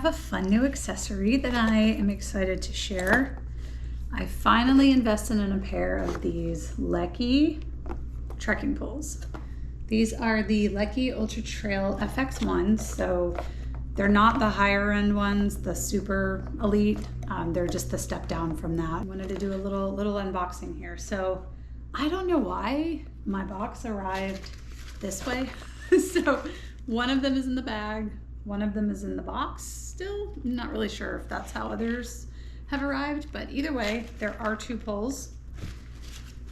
have a fun new accessory that I am excited to share. I finally invested in a pair of these Leki trekking poles. These are the Leki Ultra Trail FX ones, so they're not the higher end ones, the super elite. They're just the step down from that. I wanted to do a little unboxing here. So I don't know why my box arrived this way. So one of them is in the bag, one of them is in the box still. I'm not really sure if that's how others have arrived, but either way, there are two poles.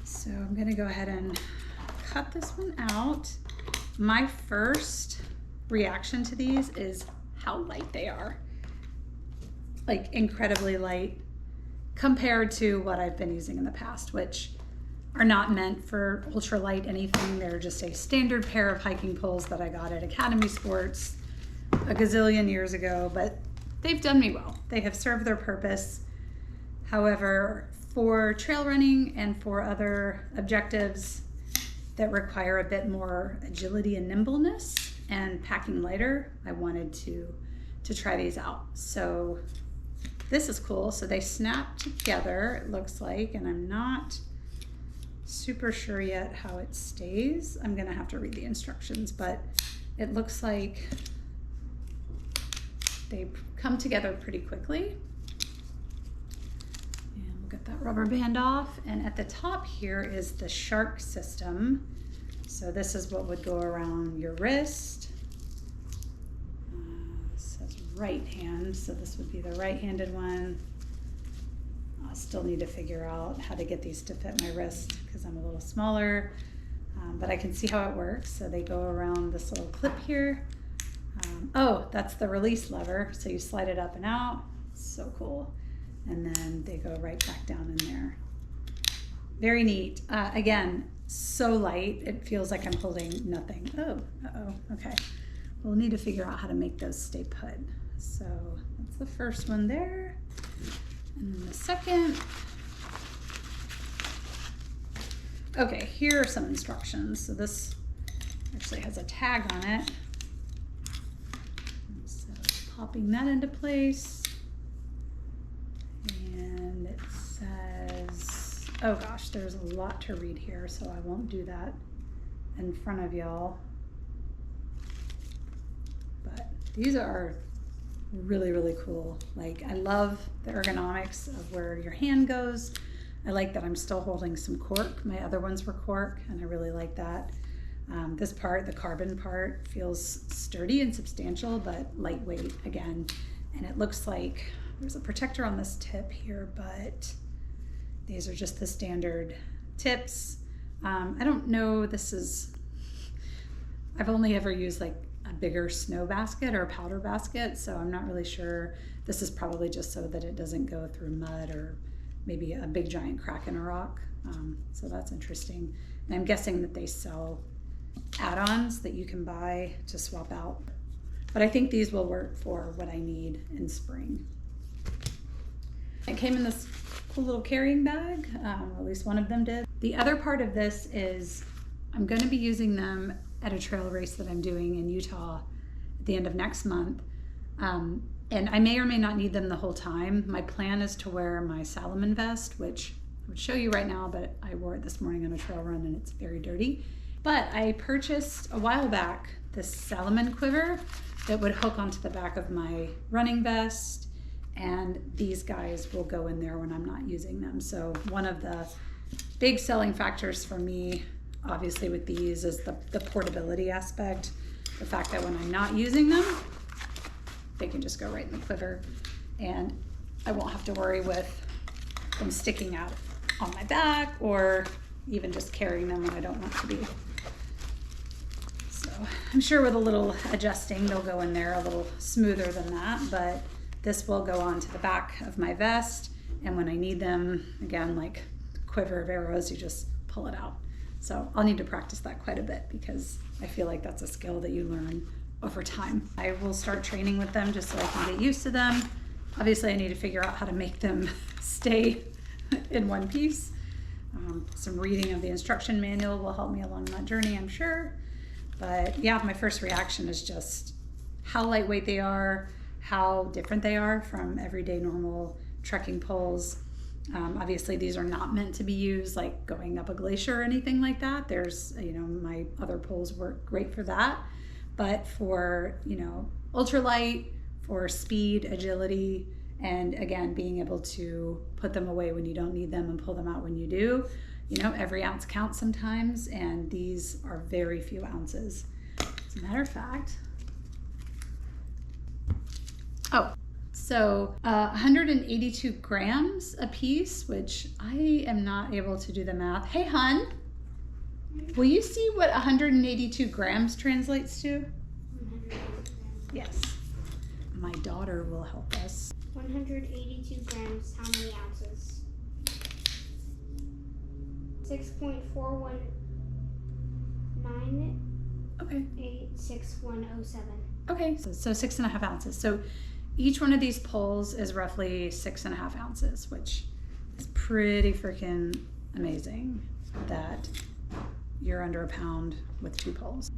So I'm gonna go ahead and cut this one out. My first reaction to these is how light they are. Like incredibly light compared to what I've been using in the past, which are not meant for ultralight anything. They're just a standard pair of hiking poles that I got at Academy Sports a gazillion years ago, but they've done me well. They have served their purpose. However, for trail running and for other objectives that require a bit more agility and nimbleness and packing lighter, I wanted to try these out. So this is cool. So they snap together, it looks like, and I'm not super sure yet how it stays. I'm gonna have to read the instructions, but it looks like they come together pretty quickly. And we'll get that rubber band off. And at the top here is the shark system. So this is what would go around your wrist. It says right hand, so this would be the right-handed one. I still need to figure out how to get these to fit my wrist because I'm a little smaller, but I can see how it works. So they go around this little clip here. Oh, that's the release lever. So you slide it up and out. So cool. And then they go right back down in there. Very neat. Again, so light. It feels like I'm holding nothing. Oh, okay. We'll need to figure out how to make those stay put. So that's the first one there. And then the second. Okay, here are some instructions. So this actually has a tag on it. So popping that into place. And it says, oh gosh, there's a lot to read here, so I won't do that in front of y'all. But these are really, really cool. Like, I love the ergonomics of where your hand goes. I like that I'm still holding some cork. My other ones were cork, and I really like that. This part, the carbon part, feels sturdy and substantial, but lightweight again. And it looks like there's a protector on this tip here, but these are just the standard tips. I don't know, I've only ever used like a bigger snow basket or a powder basket, so I'm not really sure. This is probably just so that it doesn't go through mud or maybe a big giant crack in a rock. So that's interesting. And I'm guessing that they sell add-ons that you can buy to swap out. But I think these will work for what I need in spring. It came in this cool little carrying bag, at least one of them did. The other part of this is I'm going to be using them at a trail race that I'm doing in Utah at the end of next month. And I may or may not need them the whole time. My plan is to wear my Salomon vest, which I would show you right now, but I wore it this morning on a trail run and it's very dirty. But I purchased a while back this Salomon quiver that would hook onto the back of my running vest, and these guys will go in there when I'm not using them. So one of the big selling factors for me, obviously with these, is the portability aspect. The fact that when I'm not using them, they can just go right in the quiver, and I won't have to worry with them sticking out on my back or even just carrying them when I don't want to be. So I'm sure with a little adjusting, they'll go in there a little smoother than that, but this will go onto the back of my vest, and when I need them, again, like quiver of arrows, you just pull it out. So I'll need to practice that quite a bit because I feel like that's a skill that you learn over time. I will start training with them just so I can get used to them. Obviously, I need to figure out how to make them stay in one piece. Some reading of the instruction manual will help me along that journey, I'm sure. But yeah, my first reaction is just how lightweight they are, how different they are from everyday normal trekking poles. Obviously, these are not meant to be used like going up a glacier or anything like that. There's, my other poles work great for that. But for, ultralight, for speed, agility, and again, being able to put them away when you don't need them and pull them out when you do, every ounce counts sometimes, and these are very few ounces. As a matter of fact, so 182 grams a piece, which I am not able to do the math. Hey, hun, will you see what 182 grams translates to? 182 grams. Yes. My daughter will help us. 182 grams, how many ounces? 6.419. Okay. 86107. Okay, so 6.5 ounces. So each one of these poles is roughly 6.5 ounces, which is pretty freaking amazing that you're under a pound with 2 poles.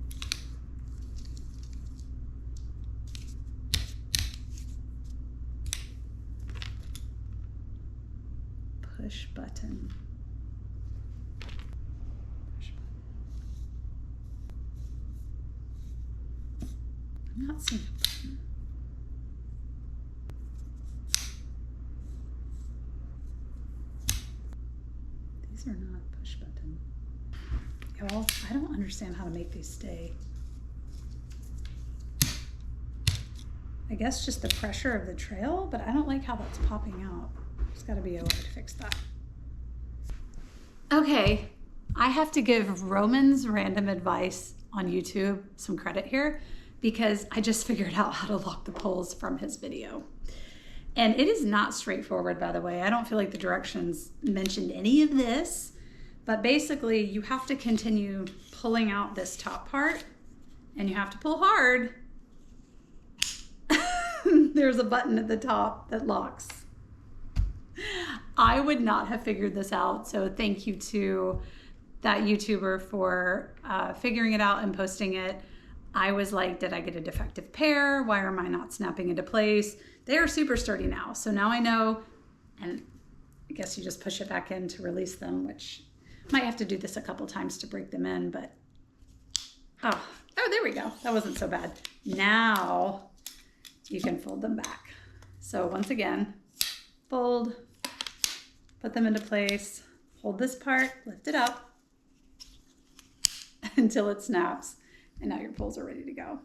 Push button. Push button. I'm not seeing a button. These are not push button. Y'all, I don't understand how to make these stay. I guess just the pressure of the trail, but I don't like how that's popping out. There's got to be a way to fix that. Okay, I have to give Roman's Random Advice on YouTube some credit here because I just figured out how to lock the poles from his video. And it is not straightforward, by the way. I don't feel like the directions mentioned any of this, but basically you have to continue pulling out this top part and you have to pull hard. There's a button at the top that locks. I would not have figured this out, so thank you to that YouTuber for figuring it out and posting it. I was like, did I get a defective pair? Why am I not snapping into place? They are super sturdy now, so now I know, and I guess you just push it back in to release them, which might have to do this a couple times to break them in, but oh, there we go. That wasn't so bad. Now you can fold them back. So once again, fold, put them into place, hold this part, lift it up until it snaps, and now your poles are ready to go.